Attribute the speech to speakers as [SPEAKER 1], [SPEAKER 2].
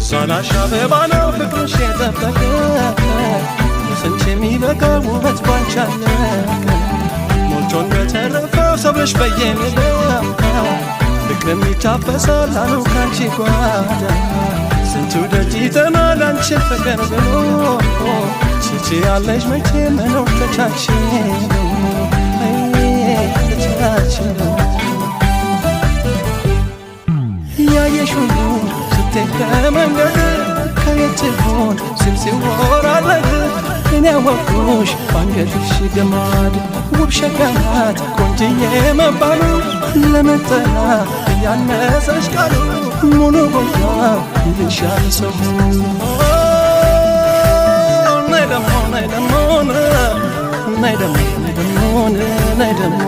[SPEAKER 1] ሳላሽ አበባ ነው ፍቅርሽ የጠበቀ ስንት የሚበቃው ውበት ባንቺ አለቀ ሞልቶ እንደተረፈው ሰብለሽ በየሜዳ ፍቅርም ይታፈሳል አሉ ካንቺ ጓዳ ስንቱ ደጅ ይጠናል አንቺ ፍቅር ብሎ ትችያለሽ መቼ መኖር ተቻችሎ ተቻችሎ ያየሽ ሁሉ ስትሄድ ከመንገድ ከየት ይሆን ስል ሲወራለት እኔ ያወቅኩሽ ባንገትሽ ገማድ ውብ ሸጋ ናት ቆንጅዬ መባሉ ለመጠራ እያነሰሽ ቃሉ ሙሉ ቦታ ይልሻል ሰው ናይ ደሞ ናይ ደሞ ናይ ደሞ ናይ ደሞ ናይ ደሞ